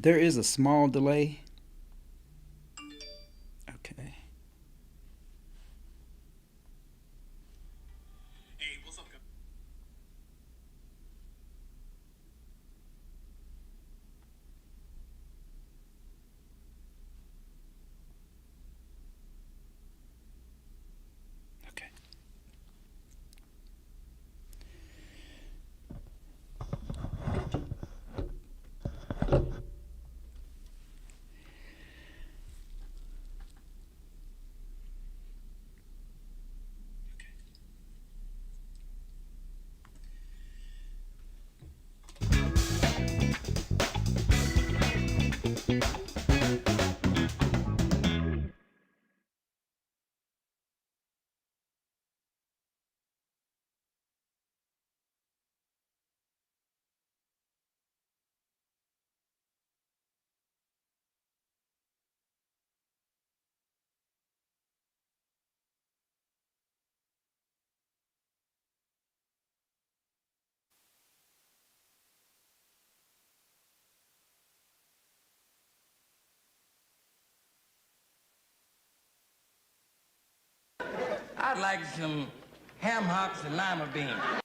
There is a small delay. Okay. Okay. I'd like some ham hocks and lima beans.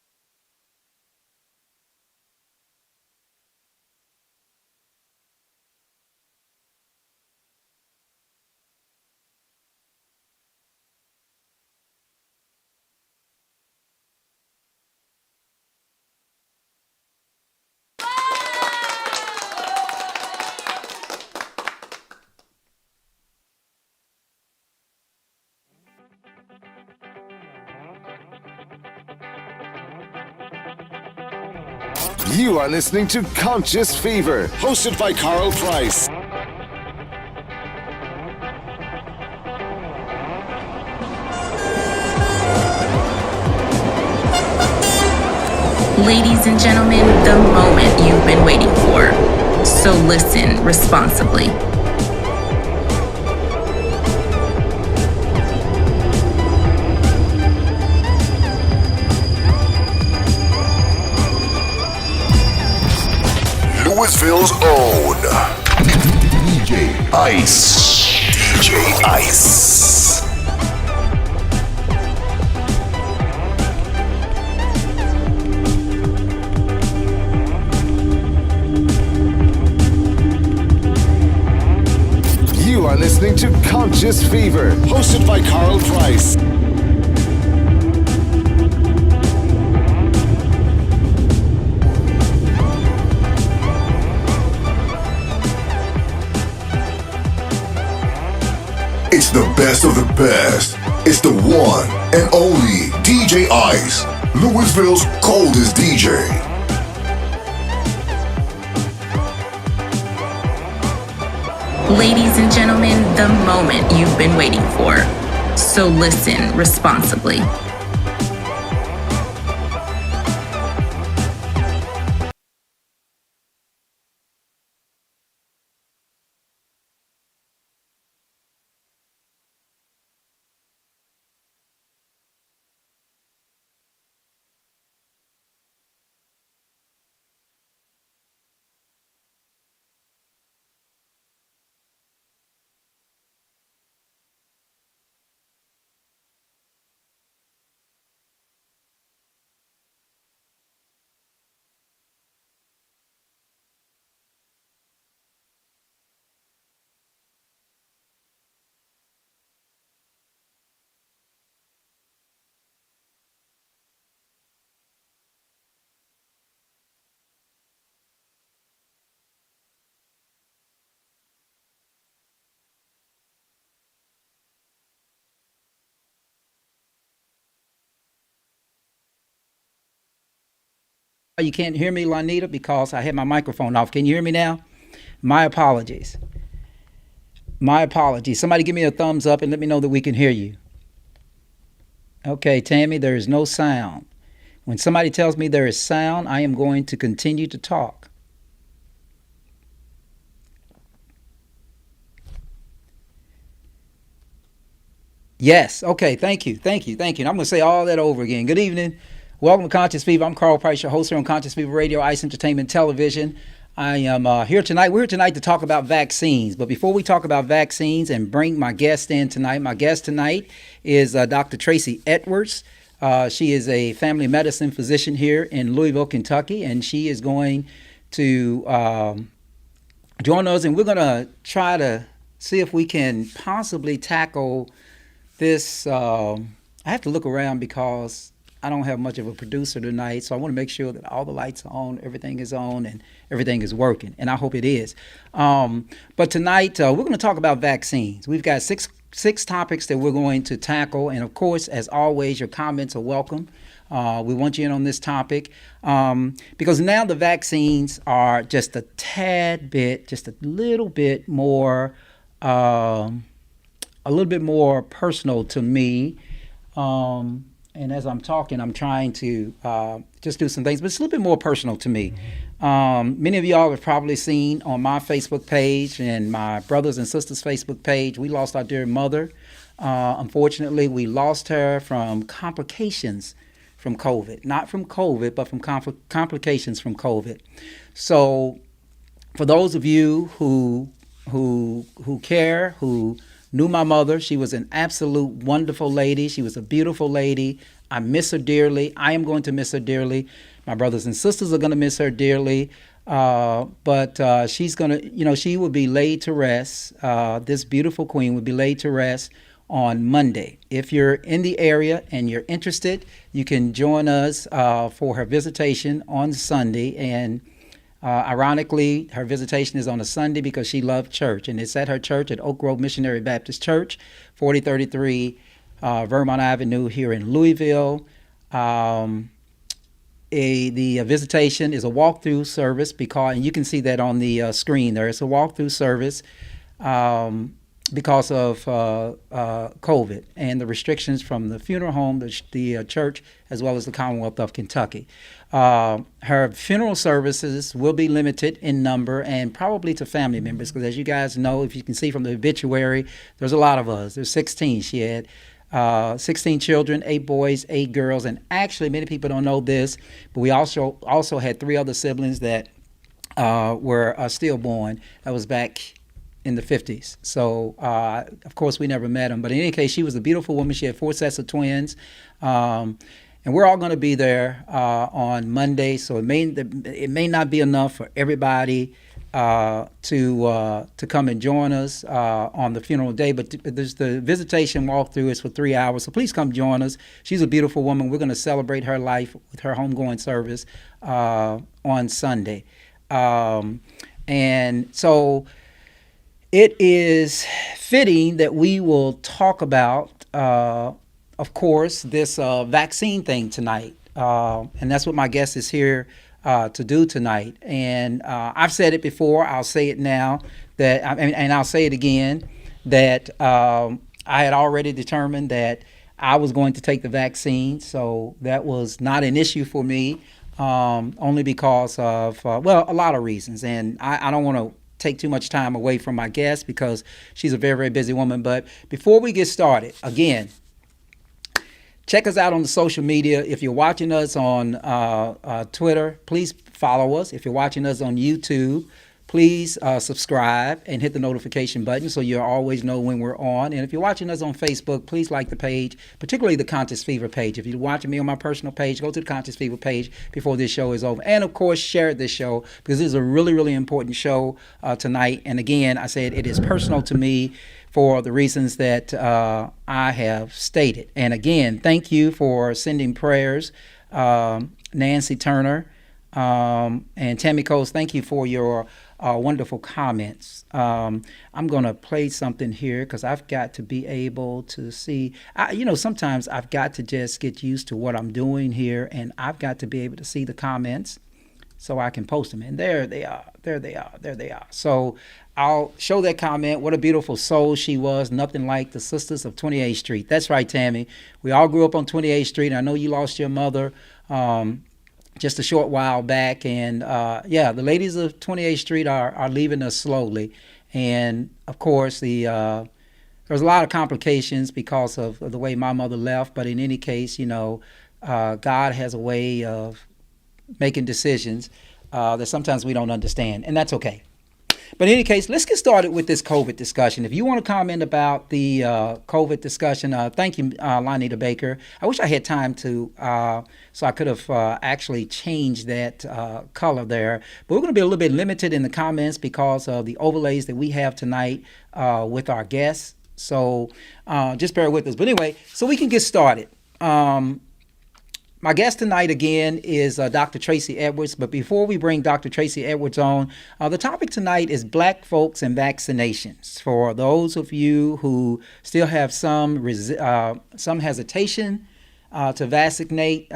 You are listening to Conscious Fever, hosted by Carl Price. Ladies and gentlemen, the moment you've been waiting for. So listen responsibly. Louisville's own DJ Ice. DJ Ice. You are listening to Conscious Fever, hosted by Carl Price. It's the best of the best. It's the one and only DJ Ice, Louisville's coldest DJ. Ladies and gentlemen, the moment you've been waiting for. So listen responsibly. You can't hear me, Lanita, because I had my microphone off. Can you hear me now? My apologies. My apologies. Somebody give me a thumbs up and let me know that we can hear you. Okay, Tammy, there is no sound. When somebody tells me there is sound, I am going to continue to talk. Yes. Okay. Thank you. Thank you. Thank you. And I'm going to say all that over again. Good evening. Welcome to Conscious Fever. I'm Carl Price, your host here on Conscious Fever Radio, Ice Entertainment Television. I am here tonight. We're here tonight to talk about vaccines. But before we talk about vaccines and bring my guest in tonight, my guest tonight is Dr. Traci Edwards. She is a family medicine physician here in Louisville, Kentucky, and she is going to join us, and we're going to try to see if we can possibly tackle this. I have to look around because I don't have much of a producer tonight, so I want to make sure that all the lights are on, everything is on, and everything is working, and I hope it is. But tonight, we're going to talk about vaccines. We've got six topics that we're going to tackle, and of course, as always, your comments are welcome. We want you in on this topic because now the vaccines are just a tad bit, just a little bit more personal to me. And as I'm talking, I'm trying to just do some things, but it's a little bit more personal to me. Many of y'all have probably seen on my Facebook page and my brothers and sisters' Facebook page, we lost our dear mother. Unfortunately, we lost her from complications from COVID. Not from COVID, but from complications from COVID. So for those of you who care, who knew my mother, she was an absolute wonderful lady. She was a beautiful lady. I miss her dearly. I am going to miss her dearly. My brothers and sisters are going to miss her dearly. But she's going to, she will be laid to rest. This beautiful queen will be laid to rest on Monday. If you're in the area and you're interested, you can join us for her visitation on Sunday. And ironically, her visitation is on a Sunday because she loved church, and it's at her church at Oak Grove Missionary Baptist Church, 4033 Vermont Avenue here in Louisville. The visitation is a walkthrough service and you can see that on the screen there. It's a walkthrough service because of COVID and the restrictions from the funeral home, the church, as well as the Commonwealth of Kentucky. Her funeral services will be limited in number and probably to family members because, as you guys know, if you can see from the obituary, there's a lot of us. There's 16. She had 16 children, 8 boys, 8 girls, and actually many people don't know this, but we also had 3 other siblings that were stillborn. That was back in the 50s. So, of course, we never met them. But in any case, she was a beautiful woman. She had 4 sets of twins. And we're all going to be there on Monday. So it may not be enough for everybody to come and join us on the funeral day. But there's the visitation walkthrough is for 3 hours. So please come join us. She's a beautiful woman. We're going to celebrate her life with her homegoing service on Sunday. And so it is fitting that we will talk about, of course, this vaccine thing tonight. And that's what my guest is here to do tonight. And I've said it before, I'll say it now, and I'll say it again, that I had already determined that I was going to take the vaccine. So that was not an issue for me, only because of, a lot of reasons. And I don't want to take too much time away from my guest because she's a very, very busy woman. But before we get started, again, check us out on the social media. If you're watching us on Twitter, please follow us. If you're watching us on YouTube, please subscribe and hit the notification button so you'll always know when we're on. And if you're watching us on Facebook, please like the page, particularly the Conscious Fever page. If you're watching me on my personal page, go to the Conscious Fever page before this show is over. And, of course, share this show because this is a really, really important show tonight. And, again, I said it is personal to me for the reasons that I have stated. And, again, thank you for sending prayers. Nancy Turner and Tammy Coles, thank you for your wonderful comments. I'm going to play something here because I've got to be able to see. Sometimes I've got to just get used to what I'm doing here, and I've got to be able to see the comments so I can post them. And there they are. There they are. There they are. So I'll show that comment. What a beautiful soul she was. Nothing like the sisters of 28th Street. That's right, Tammy. We all grew up on 28th Street. I know you lost your mother just a short while back. And the ladies of 28th Street are leaving us slowly. And of course, there's a lot of complications because of the way my mother left. But in any case, God has a way of making decisions. that sometimes we don't understand, and that's okay. But in any case, let's get started with this COVID discussion. If you want to comment about the COVID discussion, thank you, Lonita Baker. I wish I had time to, so I could have actually changed that color there. But we're going to be a little bit limited in the comments because of the overlays that we have tonight with our guests. So just bear with us. But anyway, so we can get started. My guest tonight, again, is Dr. Traci Edwards. But before we bring Dr. Traci Edwards on, the topic tonight is Black folks and vaccinations. For those of you who still have some hesitation to vaccinate,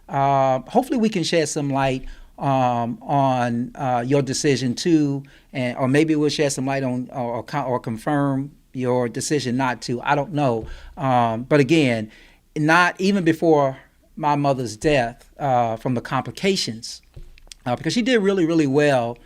hopefully we can shed some light on your decision to, or maybe we'll shed some light on or confirm your decision not to. I don't know. But again, not even before my mother's death from the complications, because she did really, really well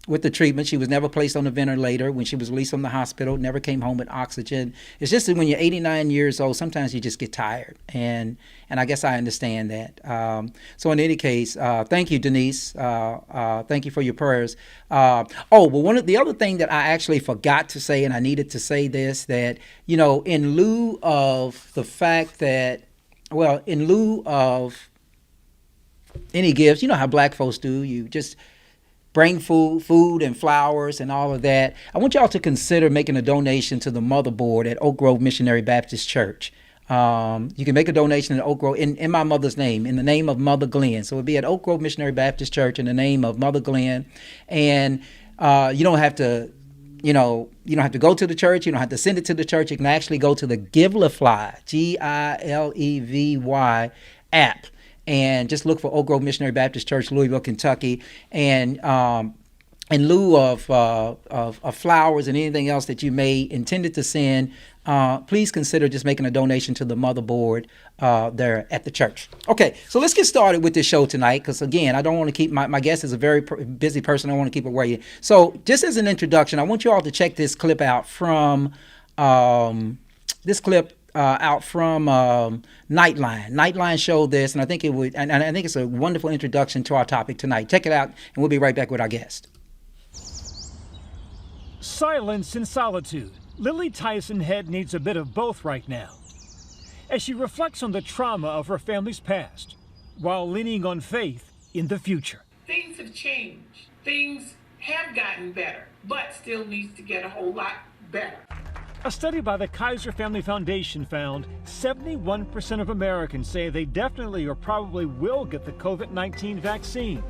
with the treatment. She was never placed on a ventilator when she was released from the hospital, never came home with oxygen. It's just that when you're 89 years old, sometimes you just get tired. And I guess I understand that. So in any case, thank you, Denise. Thank you for your prayers. But one of the other thing that I actually forgot to say, and I needed to say this, that, you know, in lieu of the fact that, in lieu of any gifts, you know how Black folks do, you just bring food and flowers and all of that. I want y'all to consider making a donation to the motherboard at Oak Grove Missionary Baptist Church. You can make a donation at Oak Grove in my mother's name, in the name of Mother Glenn. So it'd be at Oak Grove Missionary Baptist Church in the name of Mother Glenn. And you don't have to, you don't have to go to the church. You don't have to send it to the church. You can actually go to the Gively, Gilevy app, and just look for Oak Grove Missionary Baptist Church, Louisville, Kentucky. And in lieu of flowers and anything else that you may intended to send, please consider just making a donation to the motherboard there at the church. Okay, so let's get started with this show tonight, because again, I don't want to keep my guest is a very busy person. I don't want to keep it waiting. So just as an introduction, I want you all to check this clip out from Nightline. Nightline showed this, and I think I think it's a wonderful introduction to our topic tonight. Check it out, and we'll be right back with our guest. Silence and solitude. Lily Tyson Head needs a bit of both right now, as she reflects on the trauma of her family's past, while leaning on faith in the future. Things have changed. Things have gotten better, but still needs to get a whole lot better. A study by the Kaiser Family Foundation found 71% of Americans say they definitely or probably will get the COVID-19 vaccine.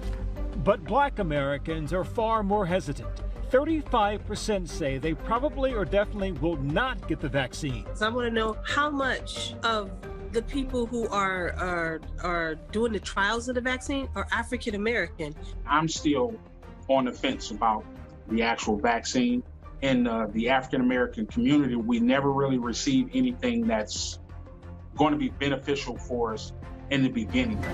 But Black Americans are far more hesitant. 35% say they probably or definitely will not get the vaccine. So I want to know how much of the people who are doing the trials of the vaccine are African American. I'm still on the fence about the actual vaccine. In the African American community, we never really received anything that's going to be beneficial for us in the beginning.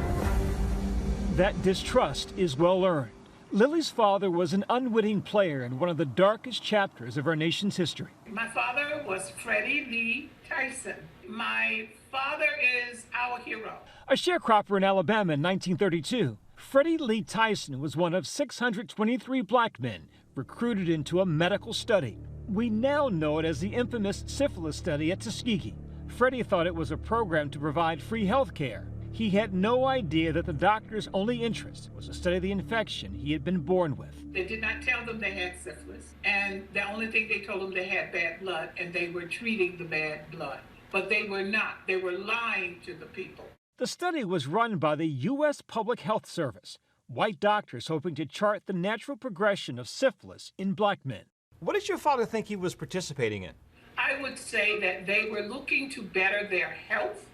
That distrust is well earned. Lily's father was an unwitting player in one of the darkest chapters of our nation's history. My father was Freddie Lee Tyson. My father is our hero. A sharecropper in Alabama in 1932, Freddie Lee Tyson was one of 623 Black men recruited into a medical study. We now know it as the infamous syphilis study at Tuskegee. Freddie thought it was a program to provide free health care. He had no idea that the doctor's only interest was to study the infection he had been born with. They did not tell them they had syphilis, and the only thing they told them they had bad blood, and they were treating the bad blood. But they were not. They were lying to the people. The study was run by the U.S. Public Health Service, white doctors hoping to chart the natural progression of syphilis in Black men. What did your father think he was participating in? I would say that they were looking to better their health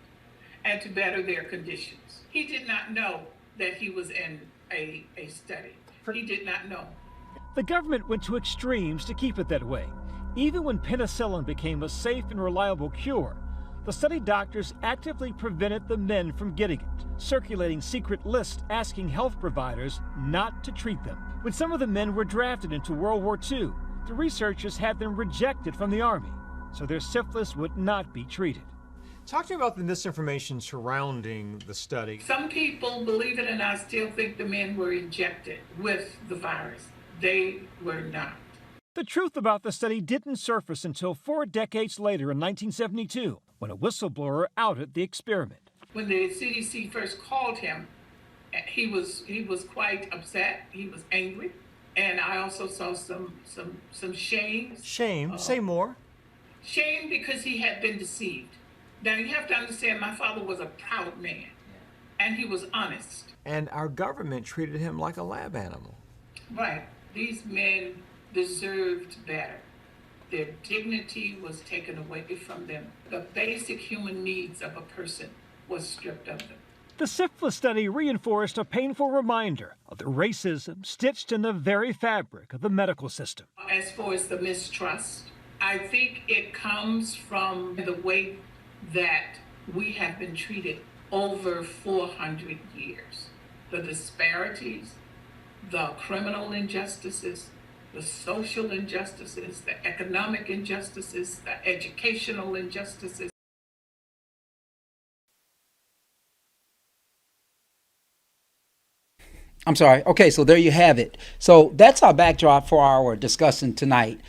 and to better their conditions. He did not know that he was in a study. He did not know. The government went to extremes to keep it that way. Even when penicillin became a safe and reliable cure, the study doctors actively prevented the men from getting it, circulating secret lists asking health providers not to treat them. When some of the men were drafted into World War II, the researchers had them rejected from the Army, so their syphilis would not be treated. Talk to me about the misinformation surrounding the study. Some people, believe it or not, still think the men were injected with the virus. They were not. The truth about the study didn't surface until 4 decades later in 1972, when a whistleblower outed the experiment. When the CDC first called him, he was quite upset. He was angry, and I also saw some shame. Shame? Say more. Shame because he had been deceived. Now you have to understand, my father was a proud man, and he was honest. And our government treated him like a lab animal. Right. These men deserved better. Their dignity was taken away from them. The basic human needs of a person was stripped of them. The syphilis study reinforced a painful reminder of the racism stitched in the very fabric of the medical system. As far as the mistrust, I think it comes from the way that we have been treated over 400 years. The disparities, the criminal injustices, the social injustices, the economic injustices, the educational injustices. I'm sorry. Okay, so there you have it. So that's our backdrop for our discussion tonight.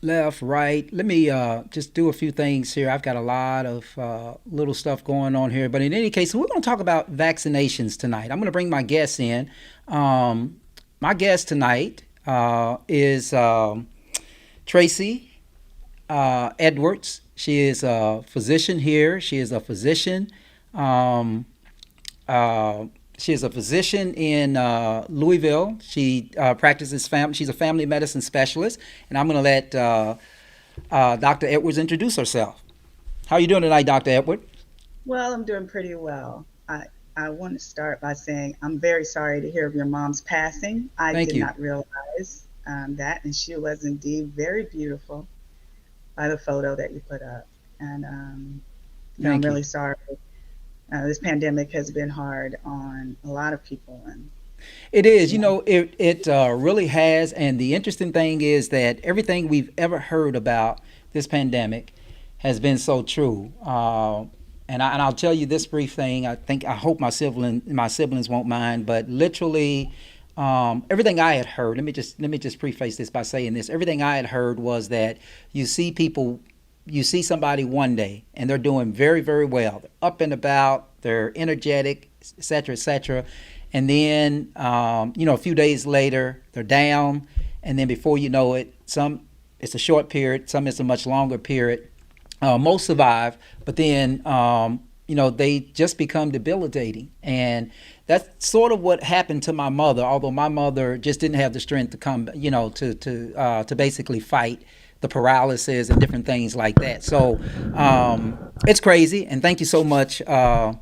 Left, right. Let me just do a few things here. I've got a lot of little stuff going on here. But in any case, we're going to talk about vaccinations tonight. I'm going to bring my guests in. My guest tonight is Tracy Edwards. She is a physician here. She is a physician. She is a physician in Louisville. She practices she's a family medicine specialist, and I'm going to let Dr. Edwards introduce herself. How are you doing tonight, Dr. Edwards? Well, I'm doing pretty well. I want to start by saying I'm very sorry to hear of your mom's passing. I did not realize that, and she was indeed very beautiful by the photo that you put up. And I'm really sorry. This pandemic has been hard on a lot of people. And it is, it really has. And the interesting thing is that everything we've ever heard about this pandemic has been so true. And I'll tell you this brief thing. I hope my siblings won't mind, but literally everything I had heard. Let me just preface this by saying this. Everything I had heard was that you see somebody one day and they're doing very, very well. They're up and about, they're energetic, et cetera, and then a few days later they're down, and then before you know it, it's a short period, some it's a much longer period. Most survive, but then they just become debilitating, and that's sort of what happened to my mother. Although my mother just didn't have the strength to come, to basically fight the paralysis and different things like that. So it's crazy, and thank you so much for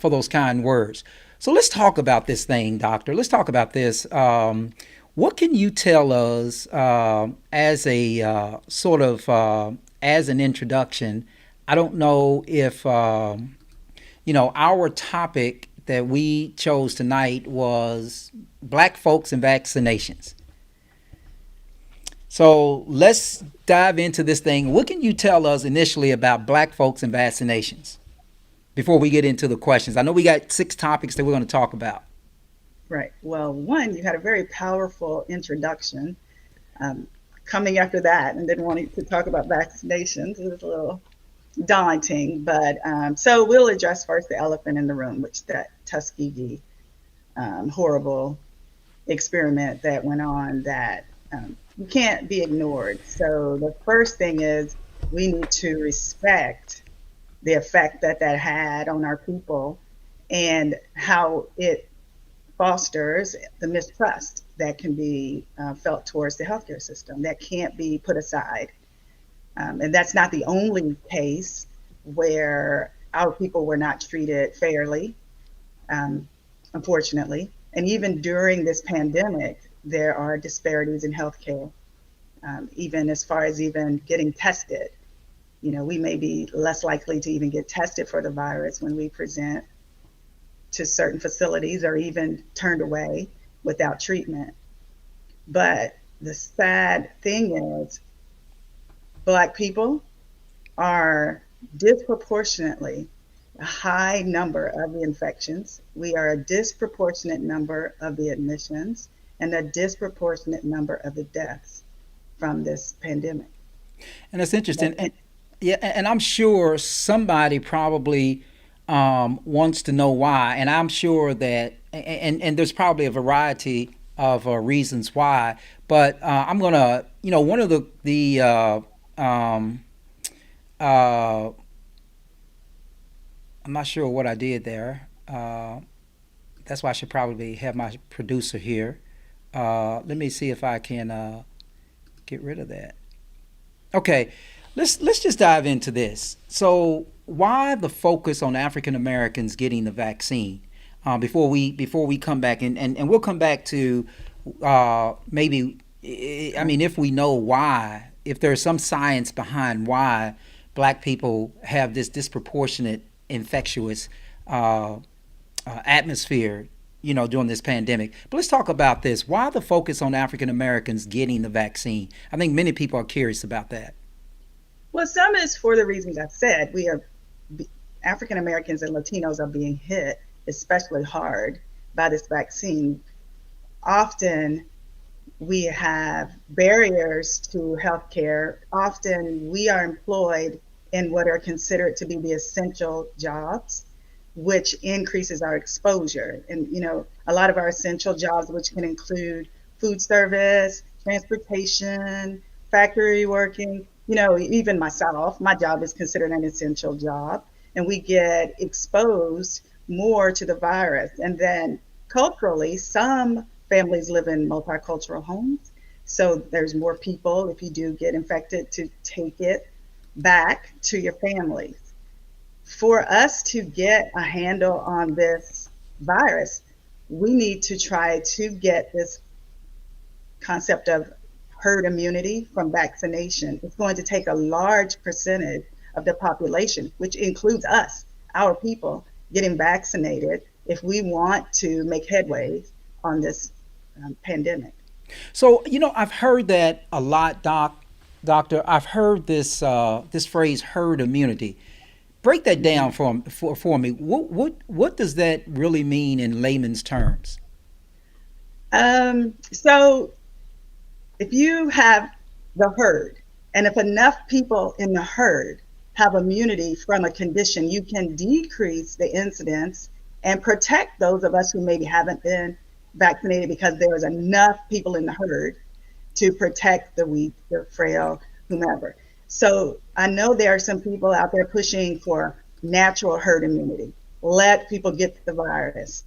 those kind words. So let's talk about this thing, doctor. Let's talk about this. What can you tell us as a sort of as an introduction? I don't know if our topic that we chose tonight was Black folks and vaccinations. So let's dive into this thing. What can you tell us initially about Black folks and vaccinations before we get into the questions? I know we got 6 topics that we're going to talk about. Right. Well, one, you had a very powerful introduction. Coming after that and then wanting to talk about vaccinations, it was a little daunting. But so we'll address first the elephant in the room, which that Tuskegee horrible experiment that went on that can't be ignored. So the first thing is we need to respect the effect that had on our people and how it fosters the mistrust that can be felt towards the healthcare system that can't be put aside. And that's not the only case where our people were not treated fairly, unfortunately. And even during this pandemic, there are disparities in healthcare, even as far as even getting tested. We may be less likely to even get tested for the virus when we present to certain facilities or even turned away without treatment. But the sad thing is Black people are disproportionately a high number of the infections. We are a disproportionate number of the admissions and a disproportionate number of the deaths from this pandemic. And that's interesting. And yeah, and I'm sure somebody probably wants to know why. And I'm sure that, and there's probably a variety of reasons why. But I'm gonna, one of um, uh, I'm not sure what I did there. That's why I should probably have my producer here. Let me see if I can get rid of that. Okay, let's just dive into this. So, why the focus on African Americans getting the vaccine? Before we come back, and we'll come back to maybe, I mean, if we know why, if there's some science behind why Black people have this disproportionate infectious atmosphere, during this pandemic. But let's talk about this. Why the focus on African Americans getting the vaccine? I think many people are curious about that. Well, some is for the reasons I've said. African Americans and Latinos are being hit especially hard by this vaccine. Often we have barriers to healthcare. Often we are employed in what are considered to be the essential jobs, which increases our exposure. And, a lot of our essential jobs, which can include food service, transportation, factory working, even myself, my job is considered an essential job. And we get exposed more to the virus. And then culturally, some families live in multicultural homes. So there's more people, if you do get infected, to take it back to your families. For us to get a handle on this virus, we need to try to get this concept of herd immunity from vaccination. It's going to take a large percentage of the population, which includes us, our people, getting vaccinated if we want to make headway on this pandemic. So, I've heard that a lot, Doctor. I've heard this phrase, herd immunity. Break that down for me. What does that really mean in layman's terms? So if you have the herd, and if enough people in the herd have immunity from a condition, you can decrease the incidence and protect those of us who maybe haven't been vaccinated, because there is enough people in the herd to protect the weak, the frail, whomever. So I know there are some people out there pushing for natural herd immunity. Let people get the virus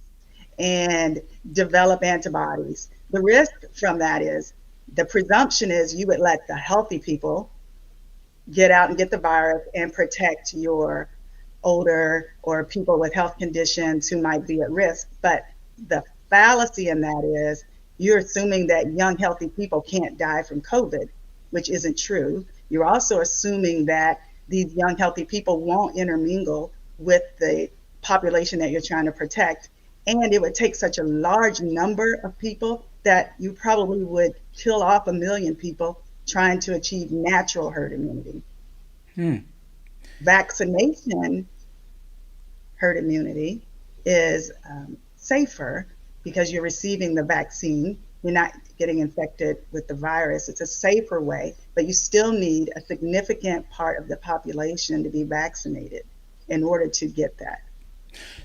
and develop antibodies. The risk from that is, the presumption is you would let the healthy people get out and get the virus and protect your older or people with health conditions who might be at risk. But the fallacy in that is you're assuming that young, healthy people can't die from COVID, which isn't true. You're also assuming that these young, healthy people won't intermingle with the population that you're trying to protect. And it would take such a large number of people that you probably would kill off 1 million people trying to achieve natural herd immunity. Vaccination herd immunity is safer because you're receiving the vaccine. You're not getting infected with the virus. It's a safer way, but you still need a significant part of the population to be vaccinated in order to get that.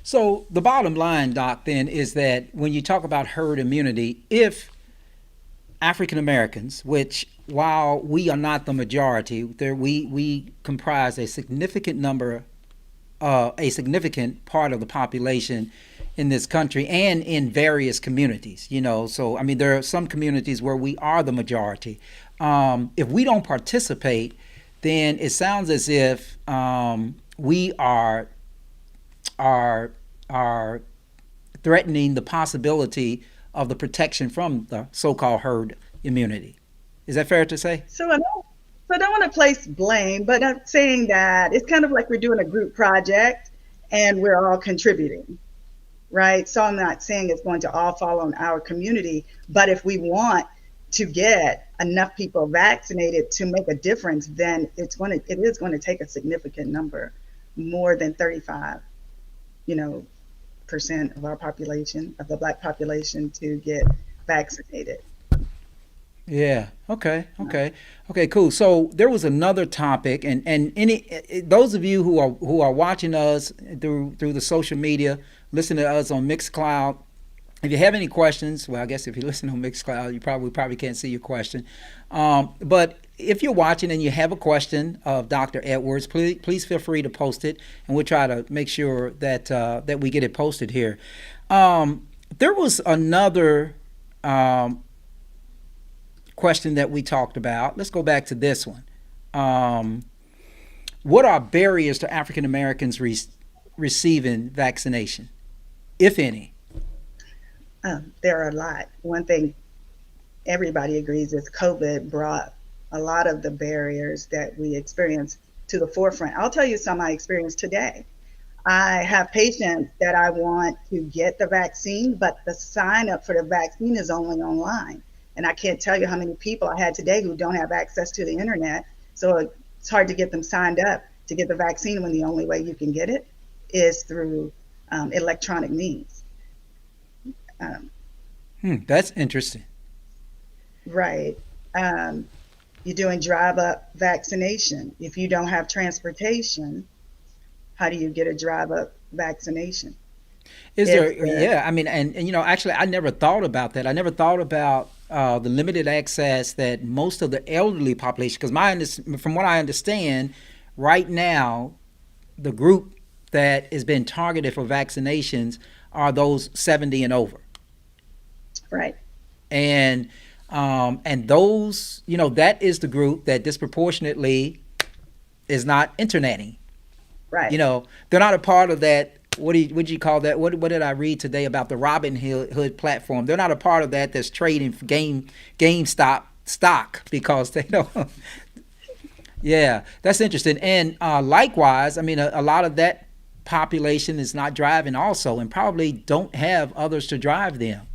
So the bottom line, Doc, then, is that when you talk about herd immunity, if African Americans, which while we are not the majority, we comprise a significant part of the population in this country and in various communities, So, I mean, there are some communities where we are the majority. If we don't participate, then it sounds as if we are threatening the possibility of the protection from the so-called herd immunity. Is that fair to say? So I don't want to place blame, but I'm saying that it's kind of like we're doing a group project and we're all contributing, right? So I'm not saying it's going to all fall on our community, but if we want to get enough people vaccinated to make a difference, then it is going to take a significant number, more than 35, you know, percent of our population, of the Black population, to get vaccinated. Yeah. Okay. Okay. Okay. Cool. So there was another topic, and those of you who are watching us through the social media, listening to us on Mixcloud, if you have any questions, well, I guess if you listen on Mixcloud, you probably can't see your question. But if you're watching and you have a question of Dr. Edwards, please feel free to post it, and we'll try to make sure that we get it posted here. There was another question that we talked about. Let's go back to this one. What are barriers to African Americans receiving vaccination, if any? There are a lot. One thing everybody agrees is COVID brought a lot of the barriers that we experience to the forefront. I'll tell you some I experienced today. I have patients that I want to get the vaccine, but the sign up for the vaccine is only online. And I can't tell you how many people I had today who don't have access to the internet. So it's hard to get them signed up to get the vaccine when the only way you can get it is through electronic means. That's interesting. Right. You're doing drive-up vaccination. If you don't have transportation, how do you get a drive-up vaccination? Yeah, I mean, and you know, actually, I never thought about that. I never thought about the limited access that most of the elderly population, because from what I understand, right now, the group that has been targeted for vaccinations are those 70 and over. Right. And those, you know, that is the group that disproportionately is not interneting. Right. You know, they're not a part of that. What do you call that? What did I read today about the Robin Hood platform? They're not a part of that that's trading for GameStop stock because they don't. Yeah, that's interesting. And likewise, I mean, a lot of that population is not driving also, and probably don't have others to drive them.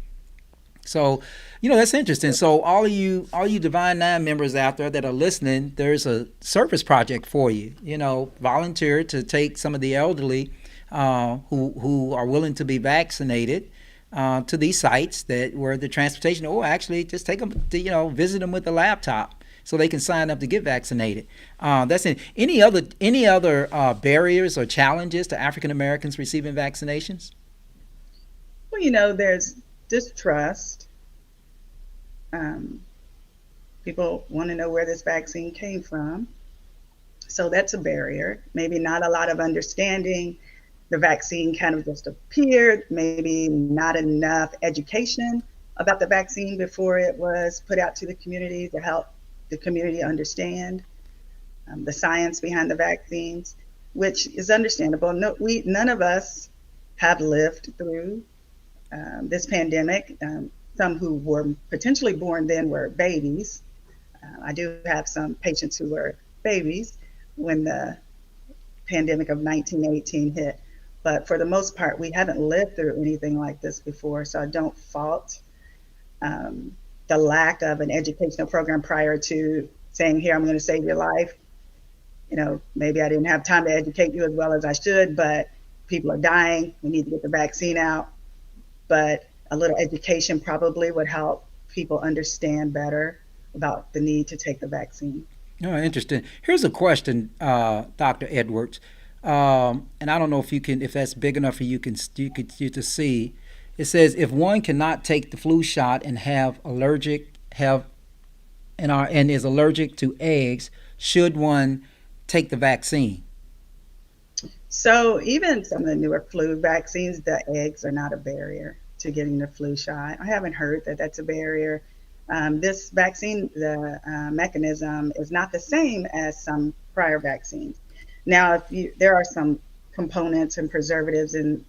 So, you know, that's interesting. So all you Divine Nine members out there that are listening, there's a service project for you. You know, volunteer to take some of the elderly who are willing to be vaccinated to these sites where the transportation, or actually just take them to, you know, visit them with a laptop so they can sign up to get vaccinated. That's it. Any other barriers or challenges to African Americans receiving vaccinations? Well, you know, there's distrust. People want to know where this vaccine came from. So that's a barrier. Maybe not a lot of understanding. The vaccine kind of just appeared, maybe not enough education about the vaccine before it was put out to the community to help the community understand the science behind the vaccines, which is understandable. No, none of us have lived through this pandemic. Some who were potentially born then were babies. I do have some patients who were babies when the pandemic of 1918 hit. But for the most part, we haven't lived through anything like this before. So I don't fault the lack of an educational program prior to saying, here, I'm going to save your life. You know, maybe I didn't have time to educate you as well as I should, but people are dying. We need to get the vaccine out. But a little education probably would help people understand better about the need to take the vaccine. Oh, interesting. Here's a question, Dr. Edwards, and I don't know if that's big enough for you to see. It says if one cannot take the flu shot and is allergic to eggs, should one take the vaccine? So even some of the newer flu vaccines, the eggs are not a barrier to getting the flu shot. I haven't heard that that's a barrier. This vaccine, the mechanism is not the same as some prior vaccines. Now, there are some components and preservatives in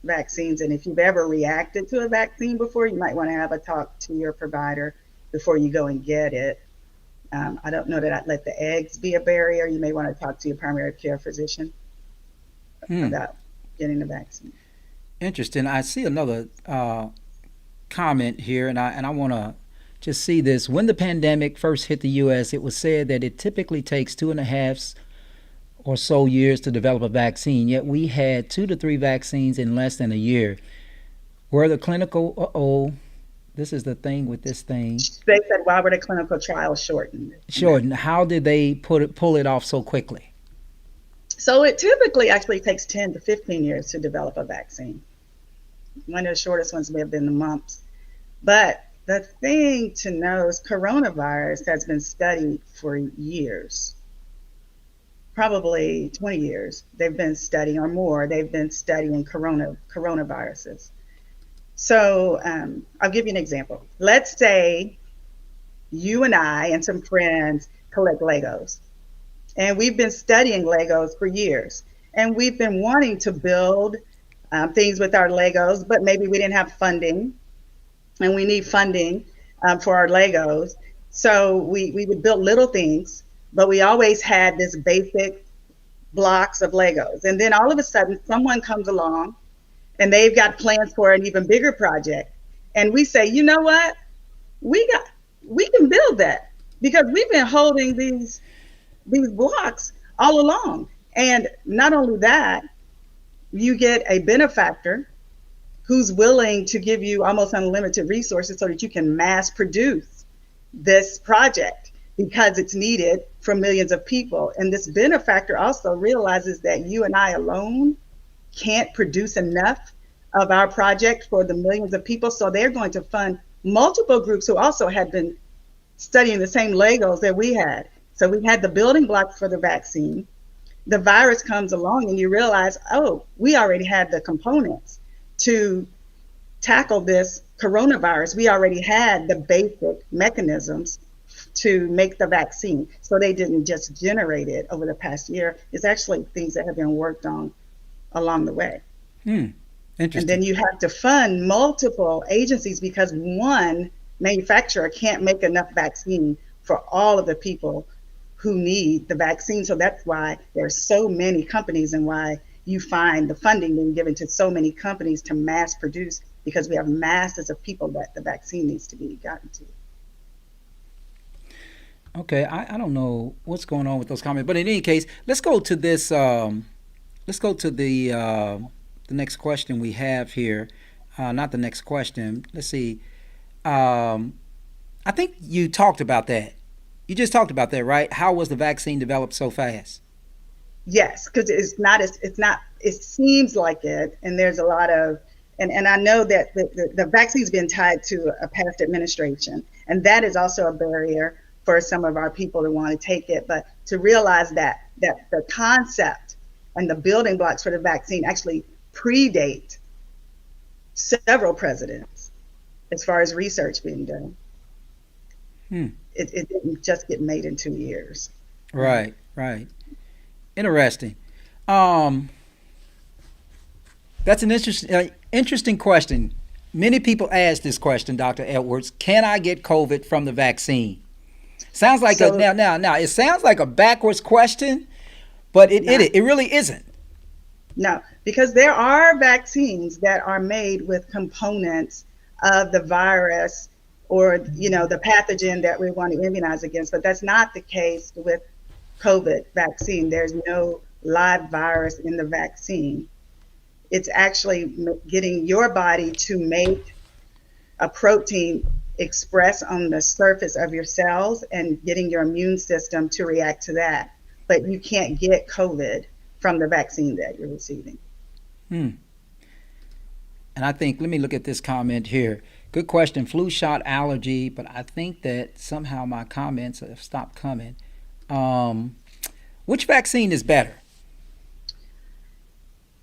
vaccines, and if you've ever reacted to a vaccine before, you might want to have a talk to your provider before you go and get it. I don't know that I'd let the eggs be a barrier. You may want to talk to your primary care physician about getting the vaccine. Interesting. I see another comment here, and I want to just see this. When the pandemic first hit the U.S., it was said that it typically takes 2.5 or so years to develop a vaccine, yet we had 2 to 3 vaccines in less than a year. Were the clinical, this is the thing with this thing. They said, why were the clinical trials shortened? Shortened. How did they pull it off so quickly? So it typically actually takes 10 to 15 years to develop a vaccine. One of the shortest ones may have been the mumps. But the thing to know is coronavirus has been studied for years, probably 20 years. They've been studying, or more, they've been studying coronaviruses. So I'll give you an example. Let's say you and I and some friends collect Legos. And we've been studying Legos for years. And we've been wanting to build things with our Legos, but maybe we didn't have funding. And we need funding for our Legos. So we would build little things, but we always had this basic blocks of Legos. And then all of a sudden, someone comes along and they've got plans for an even bigger project. And we say, you know what? We can build that because we've been holding these blocks all along. And not only that, you get a benefactor who's willing to give you almost unlimited resources so that you can mass produce this project because it's needed for millions of people. And this benefactor also realizes that you and I alone can't produce enough of our project for the millions of people. So they're going to fund multiple groups who also had been studying the same Legos that we had. So we had the building blocks for the vaccine. The virus comes along and you realize, oh, we already had the components to tackle this coronavirus. We already had the basic mechanisms to make the vaccine. So they didn't just generate it over the past year. It's actually things that have been worked on along the way. Interesting. And then you have to fund multiple agencies because one manufacturer can't make enough vaccine for all of the people who need the vaccine. So that's why there's so many companies and why you find the funding being given to so many companies to mass produce, because we have masses of people that the vaccine needs to be gotten to. Okay, I don't know what's going on with those comments, but in any case, let's go to this. Let's go to the next question we have here. Not the next question. Let's see. I think you talked about that. You just talked about that, right? How was the vaccine developed so fast? Yes, because it seems like it, and there's a lot of, and I know that the vaccine's been tied to a past administration, and that is also a barrier for some of our people to want to take it, but to realize that the concept and the building blocks for the vaccine actually predate several presidents as far as research being done. It didn't just get made in 2 years. Right. Interesting. That's an interesting question. Many people ask this question, Dr. Edwards. Can I get COVID from the vaccine? Sounds like now. It sounds like a backwards question, but it really isn't. No, because there are vaccines that are made with components of the virus or the pathogen that we want to immunize against, but that's not the case with COVID vaccine. There's no live virus in the vaccine. It's actually getting your body to make a protein express on the surface of your cells and getting your immune system to react to that. But you can't get COVID from the vaccine that you're receiving. And I think, let me look at this comment here. Good question, flu shot allergy, but I think that somehow my comments have stopped coming. Which vaccine is better?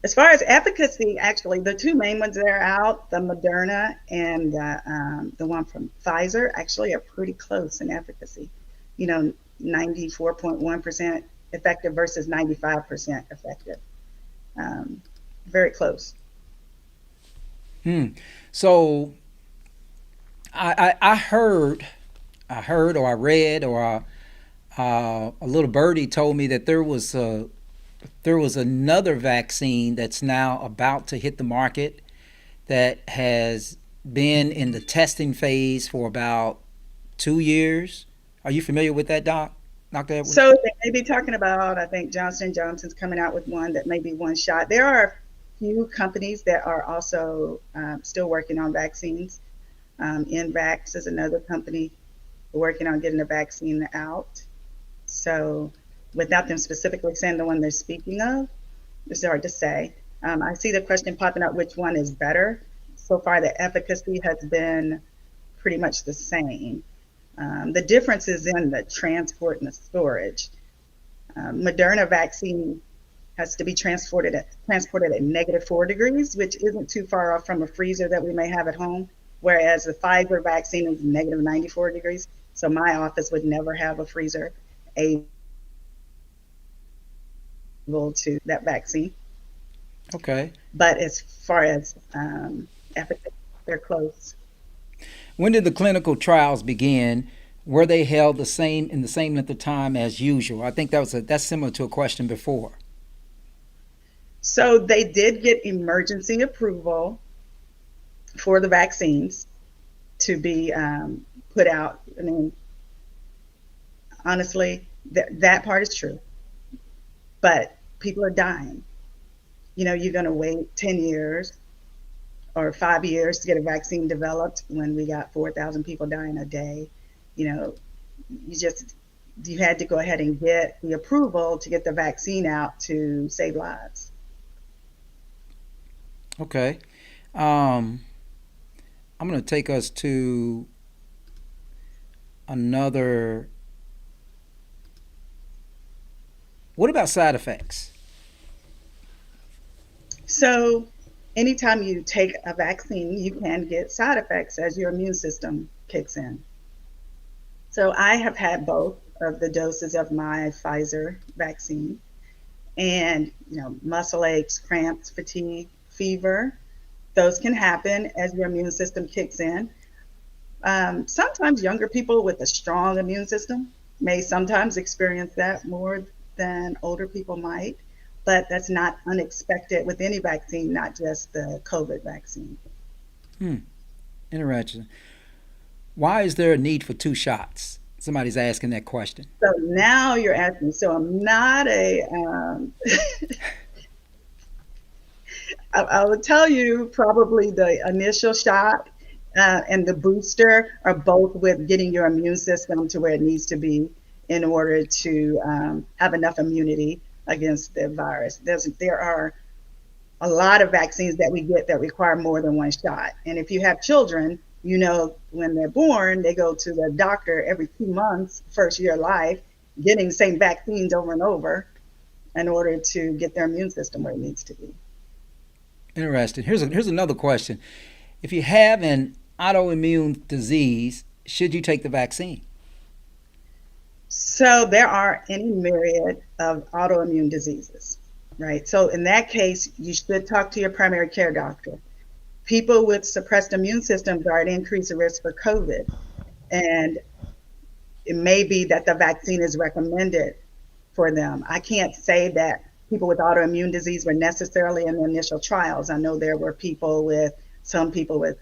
As far as efficacy, actually, the two main ones that are out, the Moderna and the one from Pfizer, actually are pretty close in efficacy. 94.1% effective versus 95% effective. Very close. So I heard or I read or a little birdie told me that there was another vaccine that's now about to hit the market that has been in the testing phase for about 2 years. Are you familiar with that, Dr. Edwards? So they may be talking about, I think Johnson & Johnson's coming out with one that may be one shot. There are a few companies that are also still working on vaccines. Invax is another company working on getting a vaccine out. So without them specifically saying the one they're speaking of, it's hard to say. I see the question popping up, which one is better? So far, the efficacy has been pretty much the same. The difference is in the transport and the storage. Moderna vaccine has to be transported at -4 degrees, which isn't too far off from a freezer that we may have at home, whereas the Pfizer vaccine is -94 degrees. So my office would never have a freezer able to that vaccine. Okay. But as far as efficacy, they're close. When did the clinical trials begin? Were they held in the same length of time as usual? I think that's similar to a question before. So they did get emergency approval for the vaccines to be put out. I mean, honestly, that part is true. But people are dying. You're going to wait 10 years or 5 years to get a vaccine developed when we got 4,000 people dying a day. You had to go ahead and get the approval to get the vaccine out to save lives. Okay. I'm going to take us to another. What about side effects? So anytime you take a vaccine, you can get side effects as your immune system kicks in. So I have had both of the doses of my Pfizer vaccine, and muscle aches, cramps, fatigue, fever. Those can happen as your immune system kicks in. Sometimes younger people with a strong immune system may sometimes experience that more than older people might, but that's not unexpected with any vaccine, not just the COVID vaccine. Interesting. Why is there a need for 2 shots? Somebody's asking that question. So now you're asking. So I'm not I would tell you probably the initial shot and the booster are both with getting your immune system to where it needs to be in order to have enough immunity against the virus. There are a lot of vaccines that we get that require more than one shot. And if you have children, when they're born, they go to the doctor every 2 months, first year of life, getting the same vaccines over and over in order to get their immune system where it needs to be. Interesting. Here's another question. If you have an autoimmune disease, should you take the vaccine? So there are any myriad of autoimmune diseases, right? So in that case, you should talk to your primary care doctor. People with suppressed immune systems are at increased risk for COVID. And it may be that the vaccine is recommended for them. I can't say that people with autoimmune disease were necessarily in the initial trials. I know there were some people with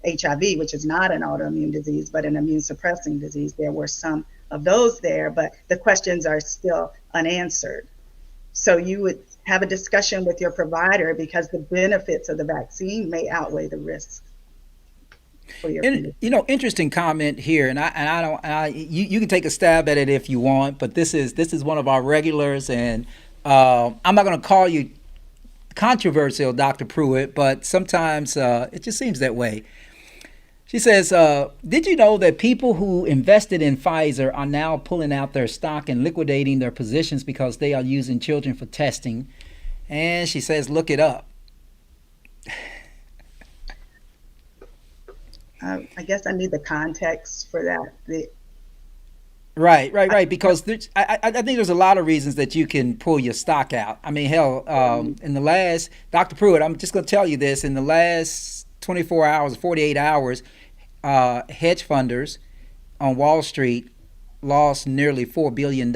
HIV, which is not an autoimmune disease, but an immune suppressing disease. There were some of those there, but the questions are still unanswered. So you would have a discussion with your provider because the benefits of the vaccine may outweigh the risks. Interesting comment here, you can take a stab at it if you want, but this is one of our regulars, and I'm not going to call you controversial, Dr. Pruitt, but sometimes it just seems that way. She says, did you know that people who invested in Pfizer are now pulling out their stock and liquidating their positions because they are using children for testing? And she says, look it up. I guess I need the context for that. Right. Because I think there's a lot of reasons that you can pull your stock out. I mean, hell, in the last, Dr. Pruitt, I'm just going to tell you this, in the last 24 hours, 48 hours, hedge funders on Wall Street lost nearly $4 billion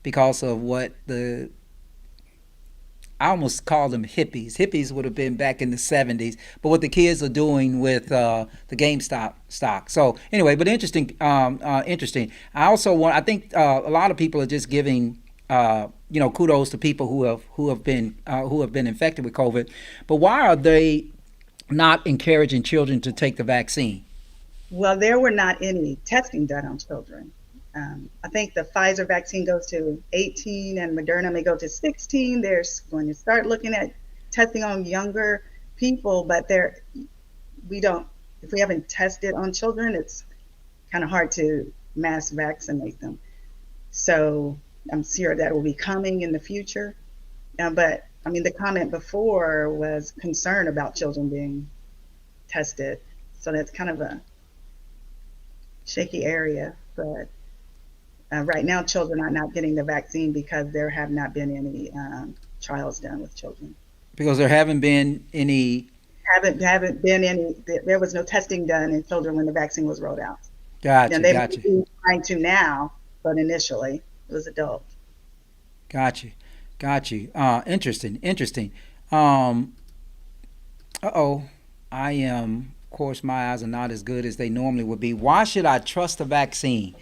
because of what the I almost call them hippies. Hippies would have been back in the 70s, but what the kids are doing with the GameStop stock. So anyway, but interesting, interesting. I think a lot of people are just giving, kudos to people who have been infected with COVID. But why are they not encouraging children to take the vaccine? Well, there were not any testing done on children. I think the Pfizer vaccine goes to 18 and Moderna may go to 16. They're going to start looking at testing on younger people, but if we haven't tested on children, it's kind of hard to mass vaccinate them. So I'm sure that will be coming in the future. But I mean, the comment before was concern about children being tested. So that's kind of a shaky area, but right now children are not getting the vaccine because there have not been any trials done with children. Because there haven't been any. Haven't been any. There was no testing done in children when the vaccine was rolled out. Gotcha. And they might be trying to now, but initially it was adults. Gotcha. Interesting. I am. Of course, my eyes are not as good as they normally would be. Why should I trust a vaccine?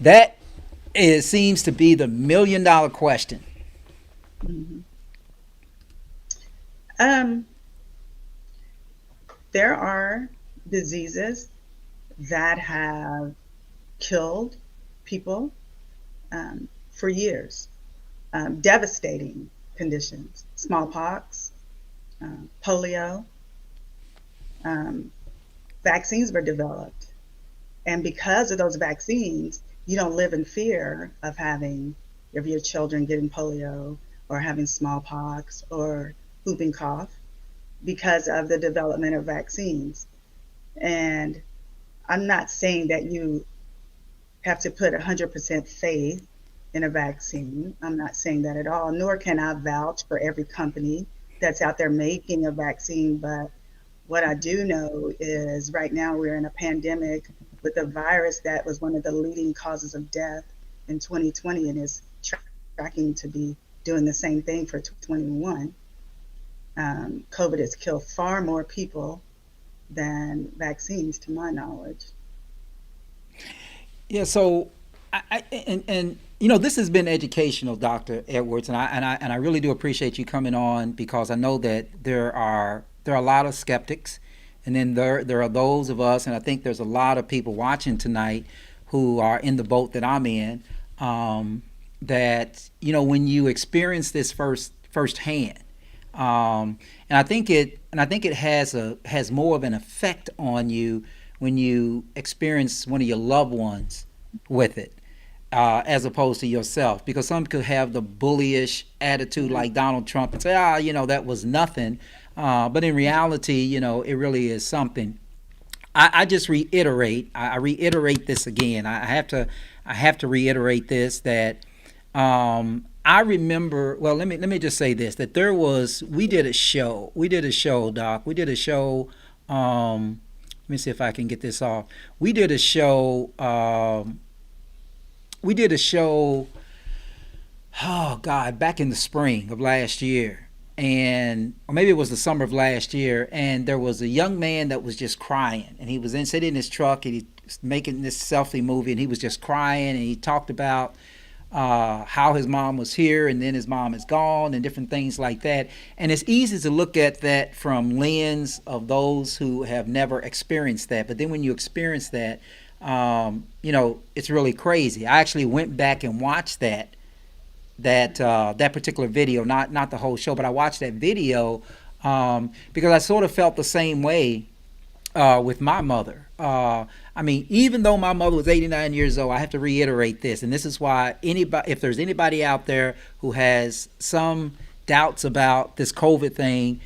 That seems to be the $1 million question. Mm-hmm. There are diseases that have killed people for years. Devastating conditions, smallpox, polio. Vaccines were developed. And because of those vaccines, you don't live in fear of your children getting polio or having smallpox or whooping cough because of the development of vaccines. And I'm not saying that you have to put 100% faith in a vaccine. I'm not saying that at all, nor can I vouch for every company that's out there making a vaccine. But what I do know is right now we're in a pandemic with a virus that was one of the leading causes of death in 2020 and is tracking to be doing the same thing for 2021. COVID has killed far more people than vaccines, to my knowledge. Yeah. So, this has been educational, Dr. Edwards, and I really do appreciate you coming on because I know that there are a lot of skeptics, and then there are those of us, and I think there's a lot of people watching tonight who are in the boat that I'm in. That when you experience this firsthand, and I think it has more of an effect on you when you experience one of your loved ones with it, as opposed to yourself. Because some could have the bullyish attitude like Donald Trump and say, that was nothing. But in reality, it really is something. I just reiterate. I reiterate this again. I have to reiterate this that I remember. Well, let me just say this: that we did a show, Doc. We did a show. Let me see if I can get this off. We did a show. Oh God, back in the spring of last year. Or maybe it was the summer of last year, and there was a young man that was just crying, and he was sitting in his truck, and he was making this selfie movie, and he was just crying, and he talked about how his mom was here, and then his mom is gone, and different things like that. And it's easy to look at that from lens of those who have never experienced that, but then when you experience that, it's really crazy. I actually went back and watched that particular video, not the whole show, but I watched that video because I sort of felt the same way with my mother. Even though my mother was 89 years old, I have to reiterate this, and this is why if there's anybody out there who has some doubts about this COVID thing,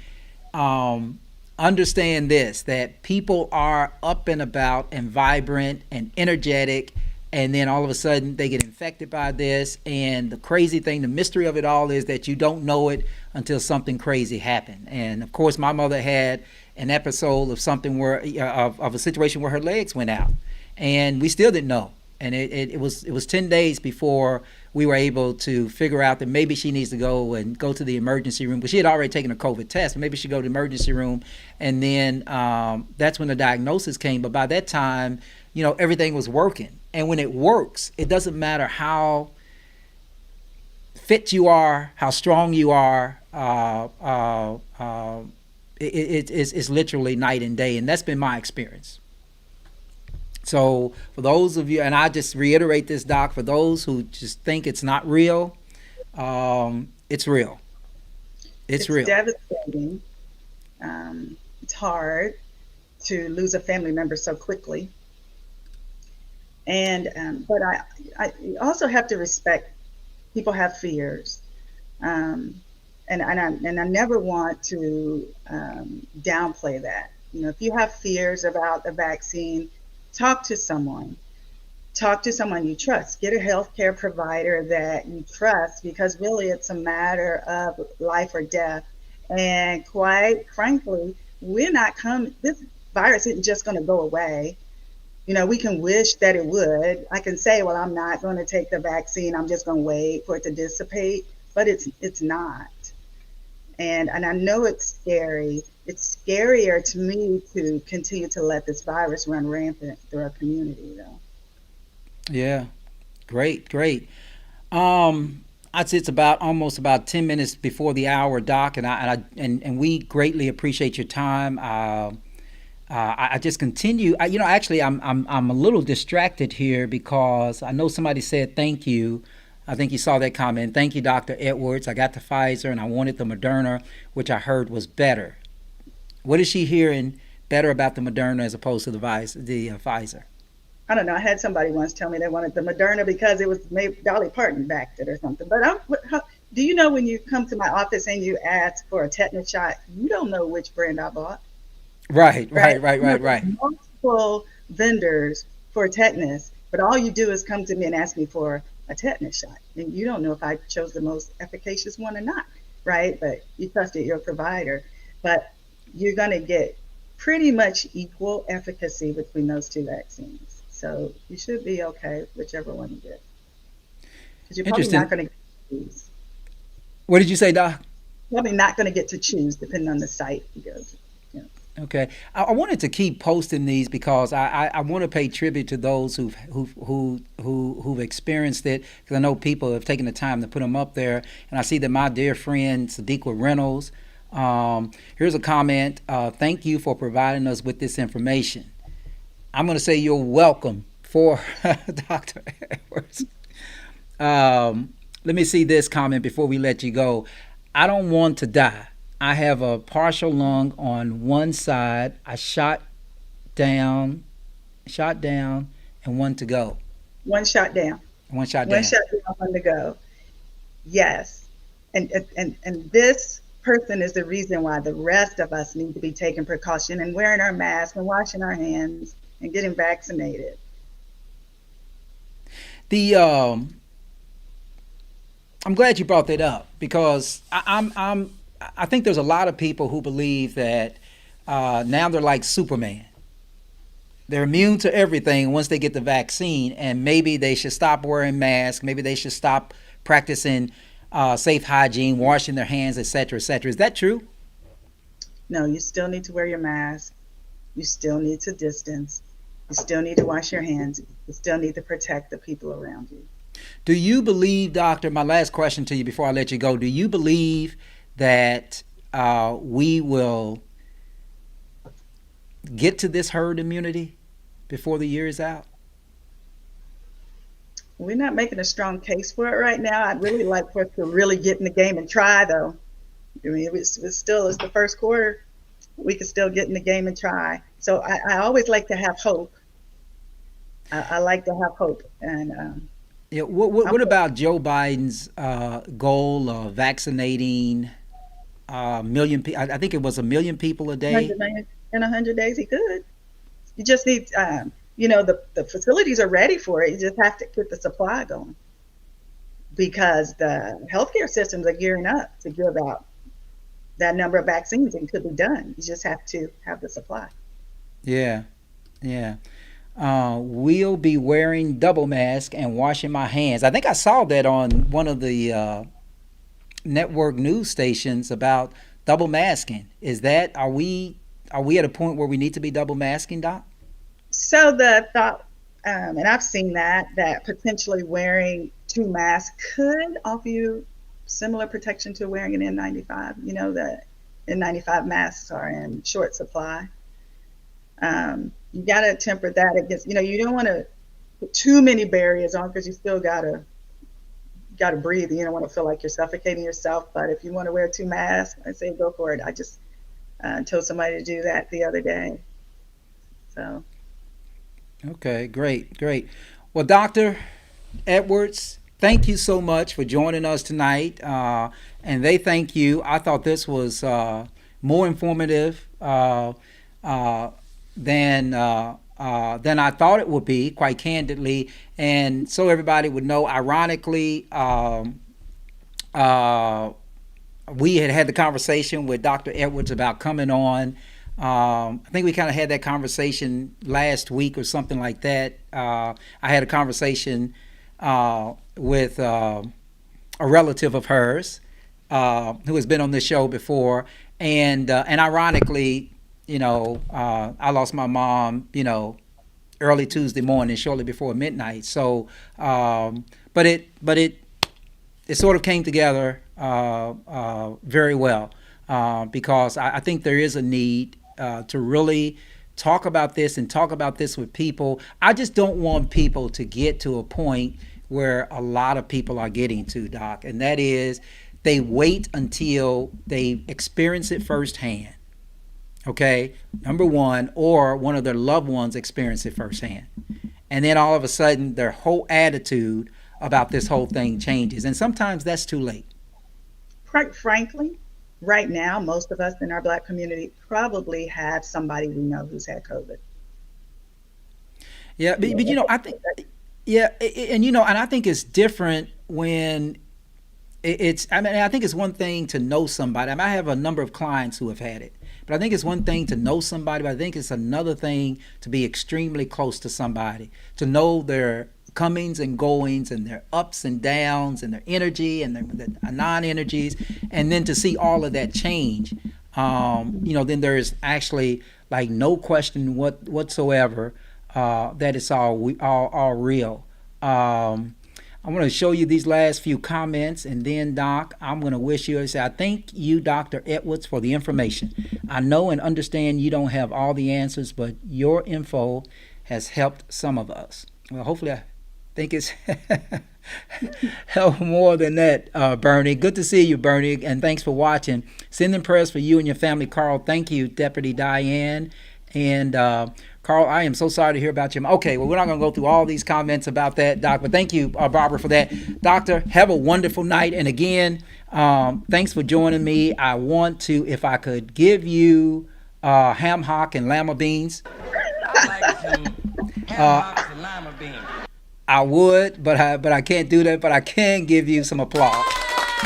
understand this, that people are up and about and vibrant and energetic, and then all of a sudden they get infected by this. And the crazy thing, the mystery of it all is that you don't know it until something crazy happened. And of course, my mother had an episode of something of a situation where her legs went out, and we still didn't know And it was 10 days before we were able to figure out that maybe she needs to go to the emergency room. But she had already taken a COVID test. Maybe she go to the emergency room, and then that's when the diagnosis came. But by that time, everything was working. And when it works, it doesn't matter how fit you are, how strong you are. It's literally night and day, and that's been my experience. So for those of you, and I just reiterate this, Doc, for those who just think it's not real, it's real. It's real. Devastating. It's hard to lose a family member so quickly. But I also have to respect people have fears. And I never want to downplay that. If you have fears about the vaccine, talk to someone. Talk to someone you trust. Get a healthcare provider that you trust, because really it's a matter of life or death. And quite frankly, this virus isn't just going to go away. We can wish that it would. I can say, well, I'm not going to take the vaccine. I'm just going to wait for it to dissipate. But it's not. And I know it's scary. It's scarier to me to continue to let this virus run rampant through our community, though. Yeah, great. I'd say it's almost about 10 minutes before the hour, Doc, and we greatly appreciate your time. I just continue. Actually, I'm a little distracted here because I know somebody said thank you. I think you saw that comment. Thank you, Dr. Edwards. I got the Pfizer and I wanted the Moderna, which I heard was better. What is she hearing better about the Moderna as opposed to the Pfizer? I don't know. I had somebody once tell me they wanted the Moderna because it was maybe Dolly Parton backed it or something. But do you know when you come to my office and you ask for a tetanus shot, you don't know which brand I bought? Right. Multiple vendors for tetanus, but all you do is come to me and ask me for a tetanus shot, and you don't know if I chose the most efficacious one or not, right? But you trusted your provider. But you're going to get pretty much equal efficacy between those two vaccines. So you should be okay, whichever one you get. Because you're probably not going to get to choose. What did you say, Doc? Probably not going to get to choose depending on the site you go to. Okay, I wanted to keep posting these because I want to pay tribute to those who've experienced it, because I know people have taken the time to put them up there, and I see that my dear friend Sadiqa Reynolds. Here's a comment. Thank you for providing us with this information. I'm going to say you're welcome for Dr. Edwards. Let me see this comment before we let you go. I don't want to die. I have a partial lung on one side. I shot down, and one to go. One shot down. One shot down, one to go. Yes. And this person is the reason why the rest of us need to be taking precaution and wearing our masks and washing our hands and getting vaccinated. I'm glad you brought that up, because I think there's a lot of people who believe that now they're like Superman. They're immune to everything once they get the vaccine, and maybe they should stop wearing masks. Maybe they should stop practicing safe hygiene, washing their hands, et cetera, et cetera. Is that true? No, you still need to wear your mask. You still need to distance. You still need to wash your hands. You still need to protect the people around you. Do you believe, Doctor, my last question to you before I let you go, do you believe that we will get to this herd immunity before the year is out? We're not making a strong case for it right now. I'd really like for us to really get in the game and try, though. I mean, it's the first quarter. We could still get in the game and try. So I always like to have hope. I like to have hope. And yeah, what about Joe Biden's goal of vaccinating a million people? I think it was 1 million people a day. In 100 days, he could. You just need, the facilities are ready for it. You just have to get the supply going, because the healthcare systems are gearing up to give out that number of vaccines, and it could be done. You just have to have the supply. Yeah. will be wearing double mask and washing my hands. I think I saw that on one of the network news stations about double masking. Is that are we at a point where we need to be double masking, Doc? So the thought, and I've seen that potentially wearing two masks could offer you similar protection to wearing an N95. You know that N95 masks are in short supply. You got to temper that against, you don't want to put too many barriers on because you still gotta breathe. You don't want to feel like you're suffocating yourself. But if you want to wear two masks, I say go for it. I just told somebody to do that the other day. So. Okay, great, great. Well, Dr. Edwards, thank you so much for joining us tonight. And they thank you. I thought this was more informative than I thought it would be, quite candidly. And so everybody would know, ironically, we had the conversation with Dr. Edwards about coming on. I think we kind of had that conversation last week or something like that. I had a conversation with a relative of hers who has been on this show before, and ironically, I lost my mom, early Tuesday morning, shortly before midnight. So, but it sort of came together very well because I think there is a need to really talk about this and talk about this with people. I just don't want people to get to a point where a lot of people are getting to, Doc, and that is they wait until they experience it firsthand. Okay, number one, or one of their loved ones experience it firsthand. And then all of a sudden, their whole attitude about this whole thing changes. And sometimes that's too late. Quite frankly, right now, most of us in our Black community probably have somebody we know who's had COVID. Yeah, but I think, yeah, and I think it's different when I think it's one thing to know somebody. I have a number of clients who have had it. But I think it's one thing to know somebody, but I think it's another thing to be extremely close to somebody, to know their comings and goings and their ups and downs and their energy and their non-energies, and then to see all of that change. Then there's actually like no question whatsoever that it's all real. I'm going to show you these last few comments, and then, Doc, I'm going to wish you, I thank you, Dr. Edwards, for the information. I know and understand you don't have all the answers, but your info has helped some of us. Well, hopefully, I think it's helped more than that, Bernie. Good to see you, Bernie, and thanks for watching. Sending prayers for you and your family, Carl. Thank you, Deputy Diane. And Carl, I am so sorry to hear about you. Okay, well, we're not going to go through all these comments about that, Doc, but thank you, Barbara, for that. Doctor, have a wonderful night. And again, thanks for joining me. I want to, if I could give you ham hock and lima beans. I like some ham hocks and lima beans. I would, but I can't do that, but I can give you some applause.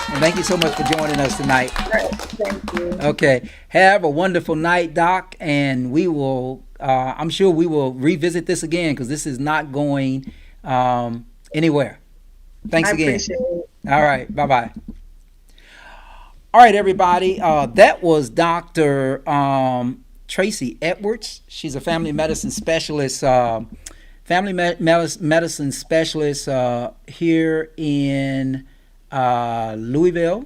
And thank you so much for joining us tonight. Thank you. Okay. Have a wonderful night, Doc, and we will, I'm sure we will revisit this again because this is not going anywhere. Thanks again. Appreciate it. All right. Bye-bye. All right, everybody. That was Dr. Traci Edwards. She's a family medicine specialist, medicine specialist here in Louisville,